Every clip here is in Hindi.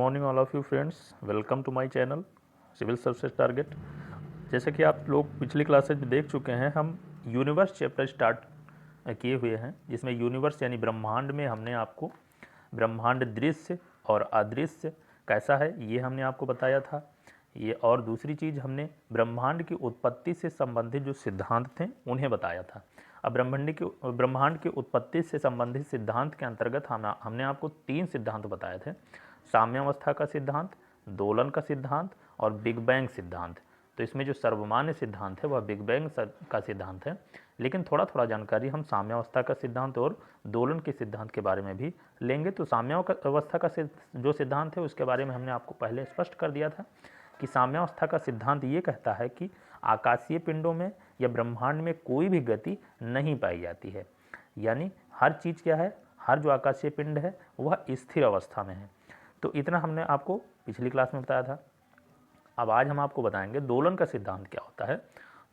Morning all of you friends, welcome to my channel civil services target. जैसे कि आप लोग पिछली क्लासेज में देख चुके हैं, हम यूनिवर्स चैप्टर स्टार्ट किए हुए हैं, जिसमें यूनिवर्स यानी ब्रह्मांड में हमने आपको ब्रह्मांड दृश्य और अदृश्य कैसा है ये हमने आपको बताया था। ये और दूसरी चीज़ हमने ब्रह्मांड की उत्पत्ति से संबंधित जो सिद्धांत थे उन्हें बताया था। अब ब्रह्मांड की उत्पत्ति से संबंधित सिद्धांत के अंतर्गत हमने आपको 3 सिद्धांत बताए थे: साम्यावस्था का सिद्धांत, दोलन का सिद्धांत और बिग बैंग सिद्धांत। तो इसमें जो सर्वमान्य सिद्धांत है वह बिग बैंग का सिद्धांत है, लेकिन थोड़ा थोड़ा जानकारी हम साम्यावस्था का सिद्धांत और दोलन के सिद्धांत के बारे में भी लेंगे। तो साम्यावस्था का जो सिद्धांत है उसके बारे में हमने आपको पहले स्पष्ट कर दिया था कि साम्यावस्था का सिद्धांत ये कहता है कि आकाशीय पिंडों में या ब्रह्मांड में कोई भी गति नहीं पाई जाती है, यानी हर चीज़ क्या है, हर जो आकाशीय पिंड है वह स्थिर अवस्था में है। तो इतना हमने आपको पिछली क्लास में बताया था। अब आज हम आपको बताएंगे दोलन का सिद्धांत क्या होता है।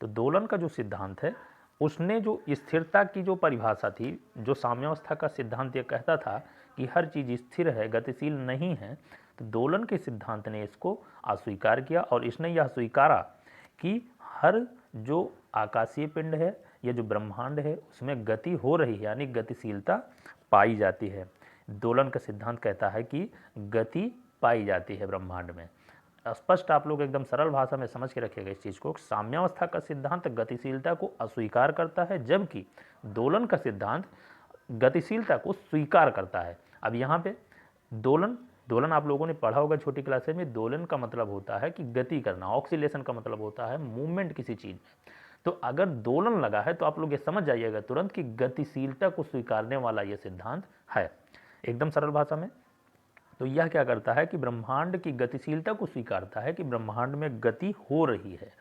तो दोलन का जो सिद्धांत है उसने जो स्थिरता की जो परिभाषा थी, जो साम्यावस्था का सिद्धांत ये कहता था कि हर चीज़ स्थिर है, गतिशील नहीं है, तो दोलन के सिद्धांत ने इसको अस्वीकार किया और इसने यह स्वीकारा कि हर जो आकाशीय पिंड है या जो ब्रह्मांड है उसमें गति हो रही है, यानी गतिशीलता पाई जाती है। दोलन का सिद्धांत कहता है कि गति पाई जाती है ब्रह्मांड में। स्पष्ट आप लोग एकदम सरल भाषा में समझ के रखिएगा इस चीज़ को। साम्यावस्था का सिद्धांत गतिशीलता को अस्वीकार करता है, जबकि दोलन का सिद्धांत गतिशीलता को स्वीकार करता है। अब यहाँ पे दोलन आप लोगों ने पढ़ा होगा छोटी क्लासेज में। दोलन का मतलब होता है कि गति करना, ऑक्सीलेशन का मतलब होता है मूवमेंट किसी चीज़ में। तो अगर दोलन लगा है तो आप लोग ये समझ जाइएगा तुरंत कि गतिशीलता को स्वीकारने वाला ये सिद्धांत है, एकदम सरल भाषा में। तो यह क्या करता है कि ब्रह्मांड की गतिशीलता को स्वीकारता है कि ब्रह्मांड में गति हो रही है।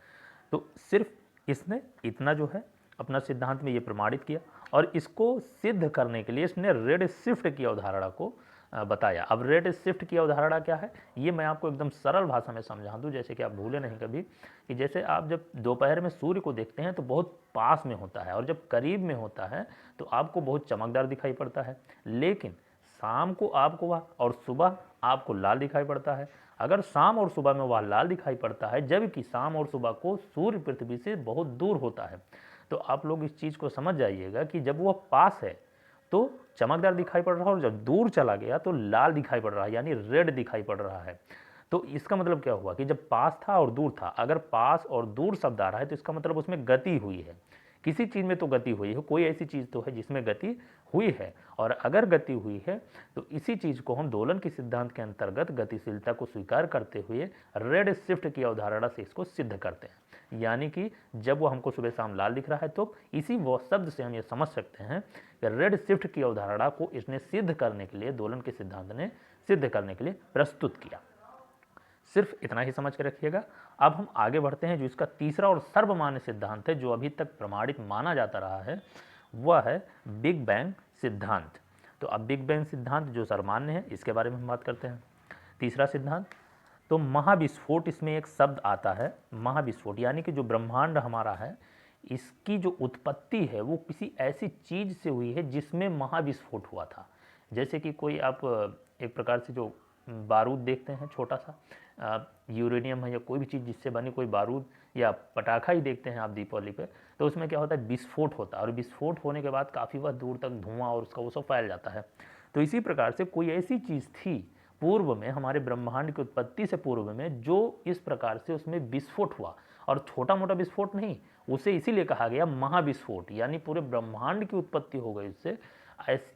तो सिर्फ इसने इतना जो है अपना सिद्धांत में ये प्रमाणित किया, और इसको सिद्ध करने के लिए इसने रेड शिफ्ट की अवधारणा को बताया। अब रेड शिफ्ट की अवधारणा क्या है ये मैं आपको एकदम सरल भाषा में समझा दूं, जैसे कि आप भूले नहीं कभी कि जैसे आप जब दोपहर में सूर्य को देखते हैं तो बहुत पास में होता है, और जब करीब में होता है तो आपको बहुत चमकदार दिखाई पड़ता है, लेकिन शाम को आपको वह और सुबह आपको लाल दिखाई पड़ता है। अगर शाम और सुबह में वह लाल दिखाई पड़ता है, जबकि शाम और सुबह को सूर्य पृथ्वी से बहुत दूर होता है, तो आप लोग इस चीज़ को समझ जाइएगा कि जब वह पास है तो चमकदार दिखाई पड़ रहा है, और जब दूर चला गया तो लाल दिखाई पड़ रहा है, यानी रेड दिखाई पड़ रहा है। तो इसका मतलब क्या हुआ कि जब पास था और दूर था, अगर पास और दूर शब्द आ रहा है तो इसका मतलब उसमें गति हुई है, किसी चीज़ में तो गति हुई है, कोई ऐसी चीज़ तो है जिसमें गति हुई है। और अगर गति हुई है तो इसी चीज़ को हम दोलन के सिद्धांत के अंतर्गत गतिशीलता को स्वीकार करते हुए रेड शिफ्ट की अवधारणा से इसको सिद्ध करते हैं। यानी कि जब वो हमको सुबह शाम लाल दिख रहा है तो इसी वो शब्द से हम ये समझ सकते हैं कि रेड शिफ्ट की अवधारणा को इसने सिद्ध करने के लिए, दोलन के सिद्धांत ने सिद्ध करने के लिए प्रस्तुत किया। सिर्फ इतना ही समझ के रखिएगा। अब हम आगे बढ़ते हैं। जो इसका तीसरा और सर्वमान्य सिद्धांत है, जो अभी तक प्रमाणित माना जाता रहा है, वह है बिग बैंग सिद्धांत। तो अब बिग बैंग सिद्धांत जो सर्वमान्य है इसके बारे में हम बात करते हैं। तीसरा सिद्धांत, तो महाविस्फोट, इसमें एक शब्द आता है महाविस्फोट, यानी कि जो ब्रह्मांड हमारा है इसकी जो उत्पत्ति है वो किसी ऐसी चीज़ से हुई है जिसमें महाविस्फोट हुआ था। जैसे कि कोई आप एक प्रकार से जो बारूद देखते हैं छोटा सा, यूरेनियम है या कोई भी चीज़ जिससे बनी कोई बारूद या पटाखा ही देखते हैं आप दीपावली पे, तो उसमें क्या होता है, विस्फोट होता है, और विस्फोट होने के बाद काफ़ी वह दूर तक धुआं और उसका वो सब फैल जाता है। तो इसी प्रकार से कोई ऐसी चीज़ थी पूर्व में, हमारे ब्रह्मांड की उत्पत्ति से पूर्व में, जो इस प्रकार से उसमें विस्फोट हुआ, और छोटा मोटा विस्फोट नहीं, उसे इसीलिए कहा गया महाविस्फोट, यानी पूरे ब्रह्मांड की उत्पत्ति हो गई इससे,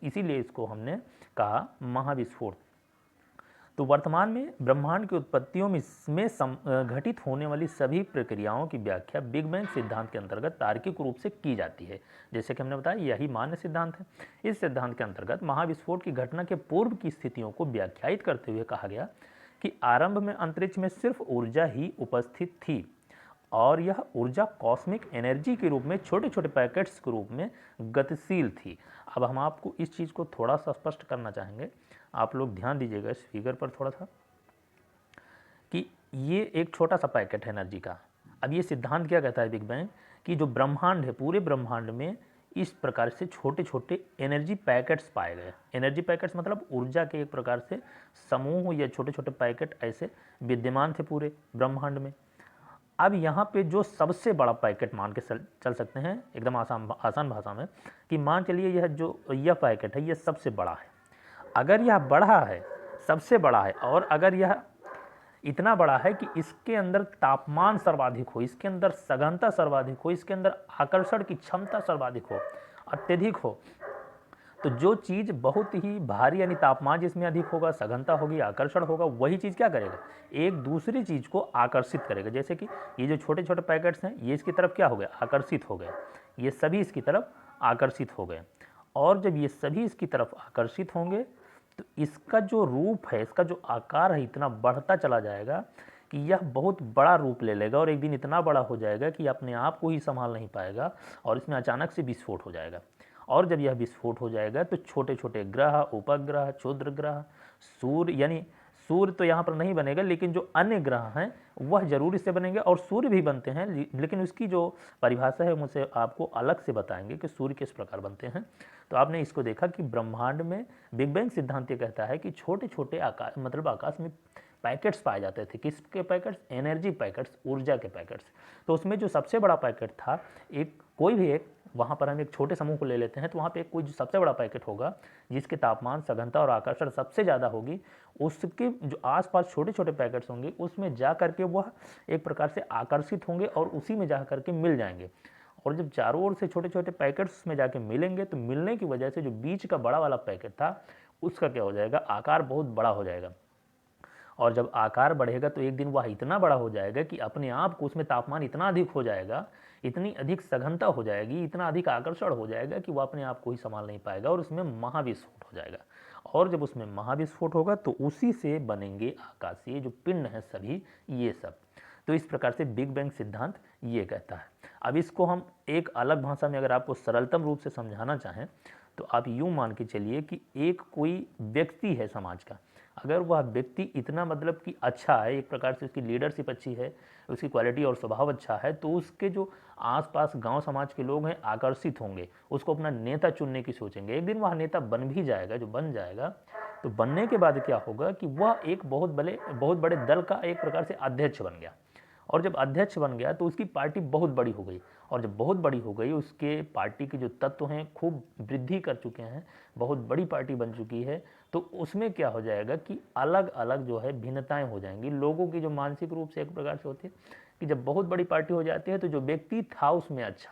इसीलिए इसको हमने कहा महाविस्फोट। तो वर्तमान में ब्रह्मांड की उत्पत्तियों में घटित होने वाली सभी प्रक्रियाओं की व्याख्या बिग बैंग सिद्धांत के अंतर्गत तार्किक रूप से की जाती है। जैसे कि हमने बताया यही मान्य सिद्धांत है। इस सिद्धांत के अंतर्गत महाविस्फोट की घटना के पूर्व की स्थितियों को व्याख्यायित करते हुए कहा गया कि आरंभ में अंतरिक्ष में सिर्फ ऊर्जा ही उपस्थित थी, और यह ऊर्जा कॉस्मिक एनर्जी के रूप में छोटे छोटे पैकेट्स के रूप में गतिशील थी। अब हम आपको इस चीज़ को थोड़ा सा स्पष्ट करना चाहेंगे, आप लोग ध्यान दीजिएगा इस फिगर पर थोड़ा सा, कि ये एक छोटा सा पैकेट है एनर्जी का। अब ये सिद्धांत क्या कहता है बिग बैंग, कि जो ब्रह्मांड है, पूरे ब्रह्मांड में इस प्रकार से छोटे छोटे एनर्जी पैकेट्स पाए गए। एनर्जी पैकेट्स मतलब ऊर्जा के एक प्रकार से समूह या छोटे छोटे पैकेट ऐसे विद्यमान थे पूरे ब्रह्मांड में। अब यहाँ पे जो सबसे बड़ा पैकेट मान के चल सकते हैं एकदम आसान भाषा में कि मान चलिए यह पैकेट है, यह सबसे बड़ा है। अगर यह बड़ा है, सबसे बड़ा है, और अगर यह इतना बड़ा है कि इसके अंदर तापमान सर्वाधिक हो, इसके अंदर सघनता सर्वाधिक हो, इसके अंदर आकर्षण की क्षमता सर्वाधिक हो, अत्यधिक हो, तो जो चीज़ बहुत ही भारी यानी तापमान जिसमें अधिक होगा, सघनता होगी, आकर्षण होगा, वही चीज़ क्या करेगा, एक दूसरी चीज़ को आकर्षित करेगा। जैसे कि ये जो छोटे छोटे पैकेट्स हैं, ये इसकी तरफ क्या हो गए, आकर्षित हो गए, ये सभी इसकी तरफ आकर्षित हो गए। और जब ये सभी इसकी तरफ आकर्षित होंगे तो इसका जो रूप है, इसका जो आकार है, इतना बढ़ता चला जाएगा कि यह बहुत बड़ा रूप ले लेगा और एक दिन इतना बड़ा हो जाएगा कि अपने आप को ही संभाल नहीं पाएगा और इसमें अचानक से विस्फोट हो जाएगा। और जब यह विस्फोट हो जाएगा तो छोटे छोटे ग्रह, उपग्रह, क्षुद्र ग्रह, सूर्य, यानी सूर्य तो यहाँ पर नहीं बनेगा लेकिन जो अन्य ग्रह हैं वह जरूर इससे बनेंगे, और सूर्य भी बनते हैं, लेकिन उसकी जो परिभाषा है मुझे आपको अलग से बताएंगे कि सूर्य किस प्रकार बनते हैं। तो आपने इसको देखा कि ब्रह्मांड में बिग बैंग सिद्धांत ये कहता है कि छोटे छोटे आकाश मतलब आकाश में पैकेट्स पाए जाते थे। किसके पैकेट्स, एनर्जी पैकेट्स, ऊर्जा के पैकेट्स। तो उसमें जो सबसे बड़ा पैकेट था, एक कोई भी एक, वहाँ पर हम एक छोटे समूह को ले लेते हैं, तो वहाँ पे एक कोई जो सबसे बड़ा पैकेट होगा जिसके तापमान, सघनता और आकर्षण सबसे ज़्यादा होगी, उसके जो आसपास छोटे छोटे पैकेट्स होंगे उसमें जा करके वह एक प्रकार से आकर्षित होंगे और उसी में जा करके मिल जाएंगे। और जब चारों ओर से छोटे छोटे पैकेट्स में जाके मिलेंगे तो मिलने की वजह से जो बीच का बड़ा वाला पैकेट था उसका क्या हो जाएगा, आकार बहुत बड़ा हो जाएगा। और जब आकार बढ़ेगा तो एक दिन वह इतना बड़ा हो जाएगा कि अपने आप को उसमें तापमान इतना अधिक हो जाएगा, इतनी अधिक सघनता हो जाएगी, इतना अधिक आकर्षण हो जाएगा कि वह अपने आप को ही संभाल नहीं पाएगा और उसमें महाविस्फोट हो जाएगा। और जब उसमें महाविस्फोट होगा तो उसी से बनेंगे आकाशीय जो पिंड हैं सभी, ये सब। तो इस प्रकार से बिग बैंग सिद्धांत ये कहता है। अब इसको हम एक अलग भाषा में अगर आपको सरलतम रूप से समझाना चाहें तो आप यूँ मान के चलिए कि एक कोई व्यक्ति है समाज का, अगर वह व्यक्ति इतना मतलब कि अच्छा है, एक प्रकार से उसकी लीडरशिप अच्छी है, उसकी क्वालिटी और स्वभाव अच्छा है, तो उसके जो आसपास गांव समाज के लोग हैं आकर्षित होंगे, उसको अपना नेता चुनने की सोचेंगे। एक दिन वह नेता बन भी जाएगा, जो बन जाएगा तो बनने के बाद क्या होगा कि वह एक बहुत बड़े दल का एक प्रकार से अध्यक्ष बन गया। और जब अध्यक्ष बन गया तो उसकी पार्टी बहुत बड़ी हो गई, और जब बहुत बड़ी हो गई उसके पार्टी के जो तत्व हैं खूब वृद्धि कर चुके हैं, बहुत बड़ी पार्टी बन चुकी है, तो उसमें क्या हो जाएगा कि अलग अलग जो है भिन्नताएं हो जाएंगी लोगों की, जो मानसिक रूप से एक प्रकार से होती है कि जब बहुत बड़ी पार्टी हो जाती है तो जो व्यक्ति था उसमें अच्छा,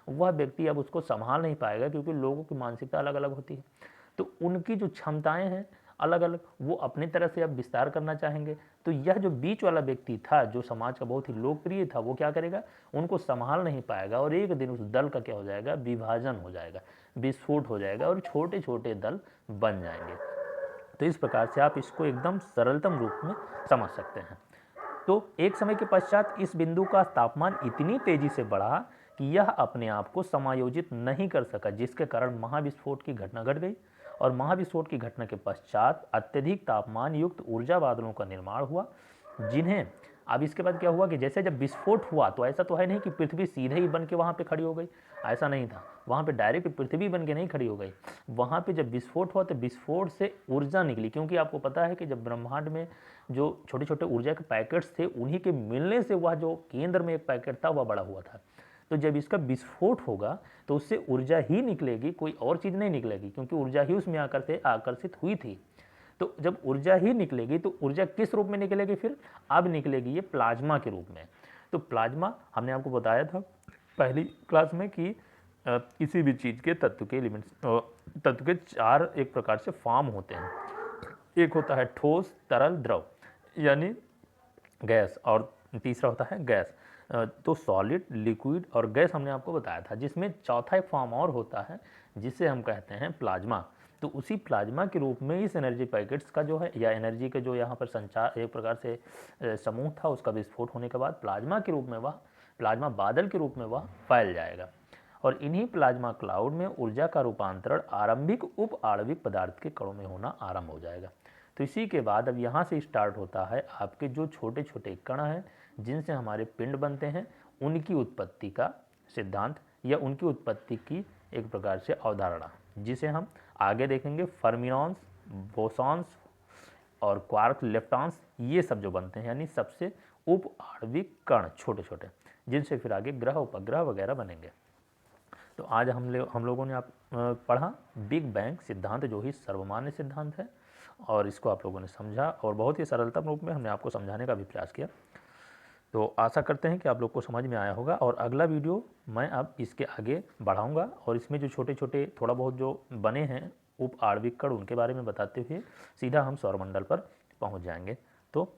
वह व्यक्ति अब उसको संभाल नहीं पाएगा क्योंकि लोगों की मानसिकता अलग अलग होती है। तो उनकी जो क्षमताएं हैं अलग अलग, वो अपनी तरह से अब विस्तार करना चाहेंगे। तो यह जो बीच वाला व्यक्ति था जो समाज का बहुत ही लोकप्रिय था, वो क्या करेगा, उनको संभाल नहीं पाएगा और एक दिन उस दल का क्या हो जाएगा, विभाजन हो जाएगा, विस्फोट हो जाएगा और छोटे छोटे दल बन जाएंगे। तो इस प्रकार से आप इसको एकदम सरलतम रूप में समझ सकते हैं। तो एक समय के पश्चात इस बिंदु का तापमान इतनी तेजी से बढ़ा कि यह अपने आप को समायोजित नहीं कर सका, जिसके कारण महाविस्फोट की घटना घट गई। और महाविस्फोट की घटना के पश्चात अत्यधिक तापमान युक्त ऊर्जा बादलों का निर्माण हुआ, जिन्हें अब इसके बाद क्या हुआ कि जैसे जब विस्फोट हुआ तो ऐसा तो है नहीं कि पृथ्वी सीधे ही बन के वहाँ पे खड़ी हो गई, ऐसा नहीं था, वहाँ पे डायरेक्ट पृथ्वी बन के नहीं खड़ी हो गई। वहाँ पे जब विस्फोट हुआ तो विस्फोट से ऊर्जा निकली, क्योंकि आपको पता है कि जब ब्रह्मांड में जो छोटे छोटे ऊर्जा के पैकेट्स थे उन्हीं के मिलने से वह जो केंद्र में एक पैकेट था वह बड़ा हुआ था। तो जब इसका विस्फोट होगा तो उससे ऊर्जा ही निकलेगी, कोई और चीज़ नहीं निकलेगी, क्योंकि ऊर्जा ही उसमें आकर से आकर्षित हुई थी। तो जब ऊर्जा ही निकलेगी तो ऊर्जा किस रूप में निकलेगी, फिर अब निकलेगी ये प्लाज्मा के रूप में। तो प्लाज्मा हमने आपको बताया था पहली क्लास में कि किसी भी चीज़ के तत्व के एलिमेंट्स, तत्व के चार एक प्रकार से फॉर्म होते हैं। एक होता है ठोस, तरल, द्रव यानी गैस, और तीसरा होता है गैस। तो सॉलिड, लिक्विड और गैस हमने आपको बताया था, जिसमें चौथा एक फॉर्म और होता है जिसे हम कहते हैं प्लाज्मा। तो उसी प्लाज्मा के रूप में इस एनर्जी पैकेट्स का जो है या एनर्जी का जो यहाँ पर संचार एक प्रकार से समूह था, उसका विस्फोट होने के बाद प्लाज्मा के रूप में वह, प्लाज्मा बादल के रूप में वह फैल जाएगा। और इन्हीं प्लाज्मा क्लाउड में ऊर्जा का रूपांतरण आरंभिक उप आणविक पदार्थ के कणों में होना आरंभ हो जाएगा। तो इसी के बाद अब यहाँ से स्टार्ट होता है आपके जो छोटे छोटे कण हैं जिनसे हमारे पिंड बनते हैं, उनकी उत्पत्ति का सिद्धांत या उनकी उत्पत्ति की एक प्रकार से अवधारणा, जिसे हम आगे देखेंगे। फर्मियॉन्स, बोसॉन्स और क्वार्क, लेप्टॉन्स, ये सब जो बनते हैं यानी सबसे उप आणविक कण छोटे छोटे, जिनसे फिर आगे ग्रह उपग्रह वगैरह बनेंगे। तो आज हम लोगों ने पढ़ा बिग बैंग सिद्धांत, जो ही सर्वमान्य सिद्धांत है, और इसको आप लोगों ने समझा और बहुत ही सरलता रूप में हमने आपको समझाने का भी प्रयास किया। तो आशा करते हैं कि आप लोग को समझ में आया होगा, और अगला वीडियो मैं अब इसके आगे बढ़ाऊंगा और इसमें जो छोटे छोटे थोड़ा बहुत जो बने हैं उप आणविक कण, उनके बारे में बताते हुए सीधा हम सौरमंडल पर पहुंच जाएंगे। तो